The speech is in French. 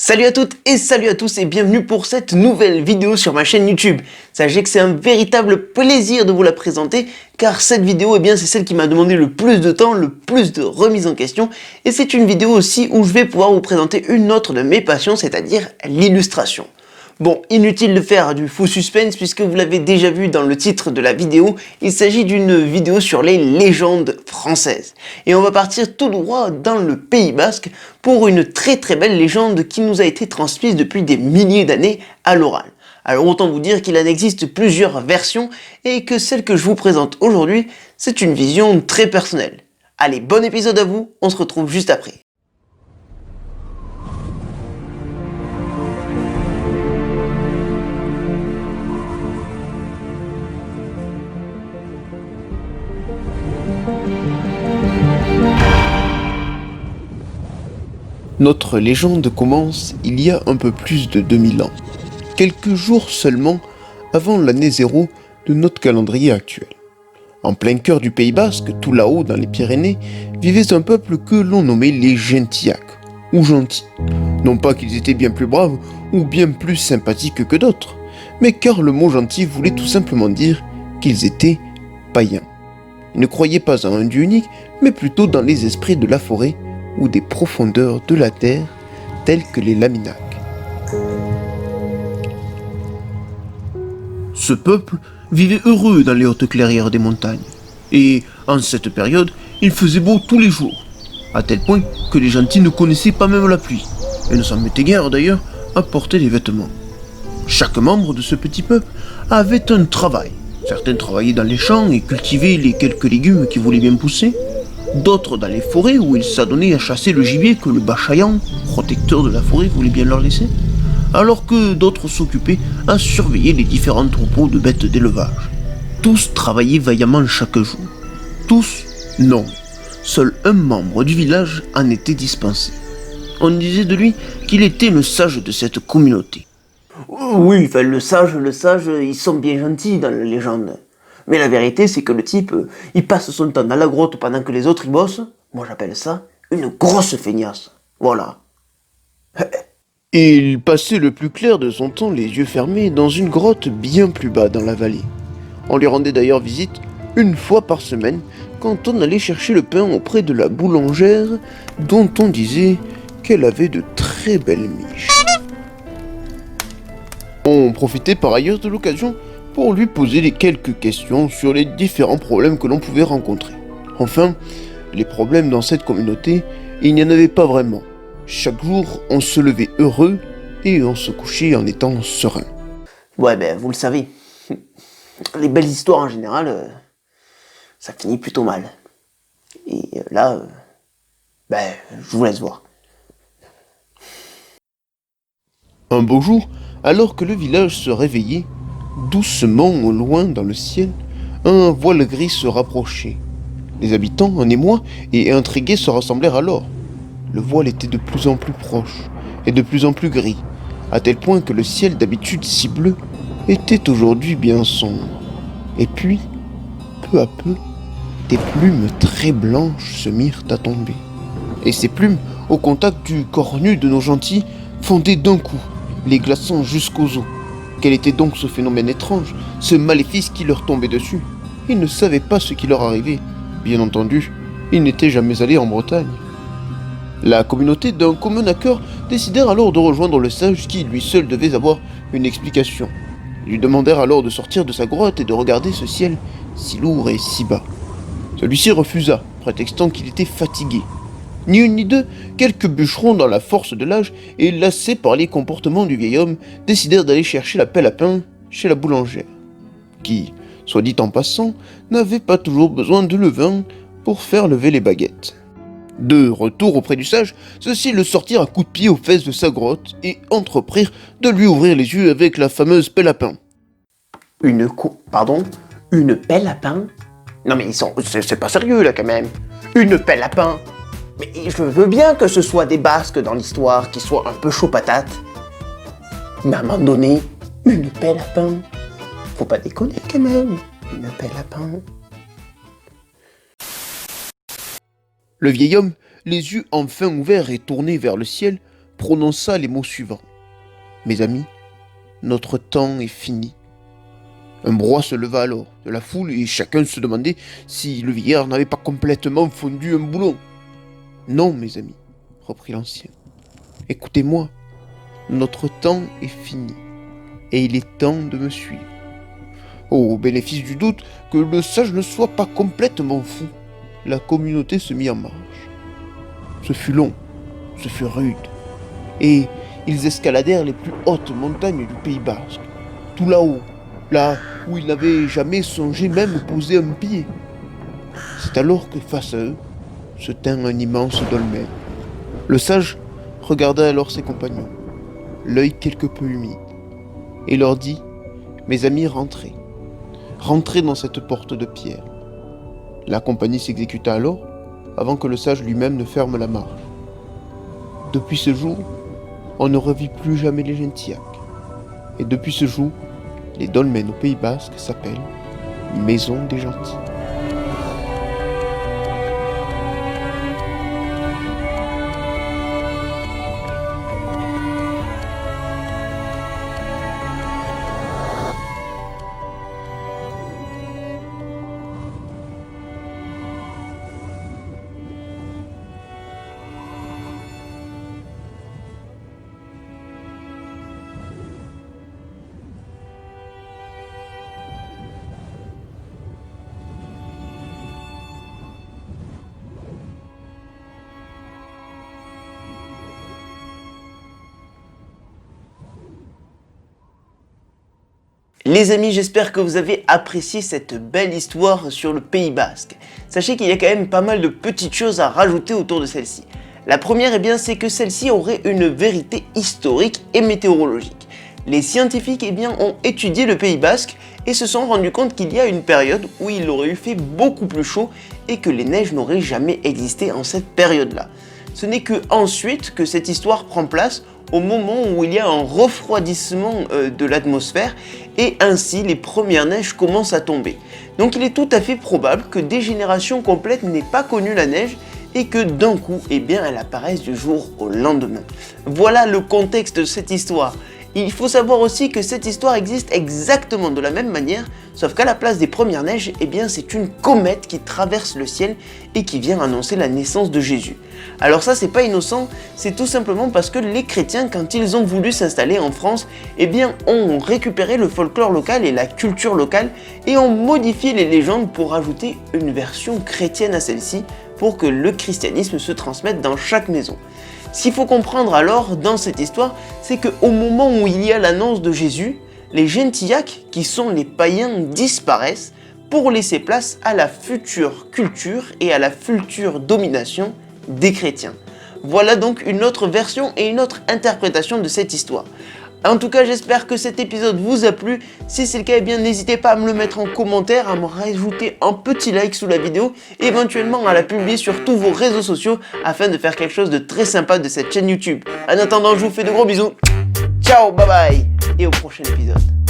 Salut à toutes et salut à tous et bienvenue pour cette nouvelle vidéo sur ma chaîne YouTube. Sachez que c'est un véritable plaisir de vous la présenter car cette vidéo, c'est celle qui m'a demandé le plus de temps, le plus de remise en question et c'est une vidéo aussi où je vais pouvoir vous présenter une autre de mes passions, c'est-à-dire l'illustration. Bon, inutile de faire du faux suspense puisque vous l'avez déjà vu dans le titre de la vidéo, il s'agit d'une vidéo sur les légendes françaises. Et on va partir tout droit dans le Pays Basque pour une très belle légende qui nous a été transmise depuis des milliers d'années à l'oral. Alors autant vous dire qu'il en existe plusieurs versions et que celle que je vous présente aujourd'hui, c'est une vision très personnelle. Allez, bon épisode à vous, on se retrouve juste après. Notre légende commence il y a un peu plus de 2000 ans, quelques jours seulement avant l'année 0 de notre calendrier actuel. En plein cœur du Pays Basque, tout là-haut dans les Pyrénées, vivait un peuple que l'on nommait les Gentiaques, ou gentils. Non pas qu'ils étaient bien plus braves ou bien plus sympathiques que d'autres, mais car le mot gentil voulait tout simplement dire qu'ils étaient païens. Ils ne croyaient pas en un dieu unique, mais plutôt dans les esprits de la forêt, ou des profondeurs de la terre, telles que les Laminaques. Ce peuple vivait heureux dans les hautes clairières des montagnes, et en cette période, il faisait beau tous les jours, à tel point que les gentils ne connaissaient pas même la pluie, et ne s'en mettaient guère d'ailleurs à porter des vêtements. Chaque membre de ce petit peuple avait un travail. Certains travaillaient dans les champs et cultivaient les quelques légumes qui voulaient bien pousser, d'autres dans les forêts où ils s'adonnaient à chasser le gibier que le Bachayan, protecteur de la forêt, voulait bien leur laisser, alors que d'autres s'occupaient à surveiller les différents troupeaux de bêtes d'élevage. Tous travaillaient vaillamment chaque jour. Tous, non. Seul un membre du village en était dispensé. On disait de lui qu'il était le sage de cette communauté. Oui, le sage, ils sont bien gentils dans la légende. Mais la vérité, c'est que le type, il passe son temps dans la grotte pendant que les autres ils bossent. Moi, j'appelle ça une grosse feignasse. Voilà. Et il passait le plus clair de son temps les yeux fermés dans une grotte bien plus bas dans la vallée. On lui rendait d'ailleurs visite une fois par semaine quand on allait chercher le pain auprès de la boulangère dont on disait qu'elle avait de très belles miches. On profitait par ailleurs de l'occasion pour lui poser les quelques questions sur les différents problèmes que l'on pouvait rencontrer. Enfin, les problèmes dans cette communauté, il n'y en avait pas vraiment. Chaque jour, on se levait heureux et on se couchait en étant serein. Ouais, vous le savez, les belles histoires en général, ça finit plutôt mal. Et là, je vous laisse voir. Un beau jour, alors que le village se réveillait, doucement au loin dans le ciel, un voile gris se rapprochait. Les habitants, en émoi et intrigués, se rassemblèrent alors. Le voile était de plus en plus proche et de plus en plus gris, à tel point que le ciel d'habitude si bleu était aujourd'hui bien sombre. Et puis, peu à peu, des plumes très blanches se mirent à tomber. Et ces plumes, au contact du corps nu de nos gentils, fondaient d'un coup, les glaçant jusqu'aux os. Quel était donc ce phénomène étrange, ce maléfice qui leur tombait dessus? Ils ne savaient pas ce qui leur arrivait. Bien entendu, ils n'étaient jamais allés en Bretagne. La communauté, d'un commun accord, décidèrent alors de rejoindre le sage qui, lui seul, devait avoir une explication. Ils lui demandèrent alors de sortir de sa grotte et de regarder ce ciel si lourd et si bas. Celui-ci refusa, prétextant qu'il était fatigué. Ni une ni deux, quelques bûcherons dans la force de l'âge et lassés par les comportements du vieil homme, décidèrent d'aller chercher la pelle à pain chez la boulangère, qui, soit dit en passant, n'avait pas toujours besoin de levain pour faire lever les baguettes. De retour auprès du sage, ceux-ci le sortirent à coups de pied aux fesses de sa grotte et entreprirent de lui ouvrir les yeux avec la fameuse pelle à pain. Une pelle à pain? Non mais c'est pas sérieux là quand même. Une pelle à pain? Mais je veux bien que ce soit des Basques dans l'histoire, qui soient un peu chaud patate. Mais à un moment donné, une pelle à pain, faut pas déconner quand même. Une pelle à pain. Le vieil homme, les yeux enfin ouverts et tournés vers le ciel, prononça les mots suivants. « Mes amis, notre temps est fini. » Un brouhaha se leva alors de la foule et chacun se demandait si le vieillard n'avait pas complètement fondu un boulon. « Non, mes amis, reprit l'ancien. Écoutez-moi, notre temps est fini et il est temps de me suivre. Au bénéfice du doute, que le sage ne soit pas complètement fou, la communauté se mit en marche. Ce fut long, ce fut rude, et ils escaladèrent les plus hautes montagnes du Pays Basque, tout là-haut, là où ils n'avaient jamais songé même poser un pied. C'est alors que face à eux se tint un immense dolmen. Le sage regarda alors ses compagnons, l'œil quelque peu humide, et leur dit « Mes amis, rentrez. Rentrez dans cette porte de pierre. » La compagnie s'exécuta alors, avant que le sage lui-même ne ferme la marche. Depuis ce jour, on ne revit plus jamais les Gentillacs. Et depuis ce jour, les dolmens au Pays Basque s'appellent Maison des Gentils. Les amis, j'espère que vous avez apprécié cette belle histoire sur le Pays Basque. Sachez qu'il y a quand même pas mal de petites choses à rajouter autour de celle-ci. La première, c'est que celle-ci aurait une vérité historique et météorologique. Les scientifiques ont étudié le Pays Basque et se sont rendus compte qu'il y a une période où il aurait eu fait beaucoup plus chaud et que les neiges n'auraient jamais existé en cette période-là. Ce n'est que ensuite que cette histoire prend place au moment où il y a un refroidissement de l'atmosphère et ainsi les premières neiges commencent à tomber. Donc il est tout à fait probable que des générations complètes n'aient pas connu la neige et que d'un coup, elle apparaisse du jour au lendemain. Voilà le contexte de cette histoire. Il faut savoir aussi que cette histoire existe exactement de la même manière, sauf qu'à la place des premières neiges, c'est une comète qui traverse le ciel et qui vient annoncer la naissance de Jésus. Alors ça, c'est pas innocent, c'est tout simplement parce que les chrétiens, quand ils ont voulu s'installer en France, ont récupéré le folklore local et la culture locale et ont modifié les légendes pour ajouter une version chrétienne à celle-ci pour que le christianisme se transmette dans chaque maison. Ce qu'il faut comprendre alors dans cette histoire, c'est qu'au moment où il y a l'annonce de Jésus, les Gentillacs, qui sont les païens, disparaissent pour laisser place à la future culture et à la future domination des chrétiens. Voilà donc une autre version et une autre interprétation de cette histoire. En tout cas, j'espère que cet épisode vous a plu. Si c'est le cas, n'hésitez pas à me le mettre en commentaire, à me rajouter un petit like sous la vidéo, et éventuellement à la publier sur tous vos réseaux sociaux afin de faire quelque chose de très sympa de cette chaîne YouTube. En attendant, je vous fais de gros bisous. Ciao, bye bye, et au prochain épisode.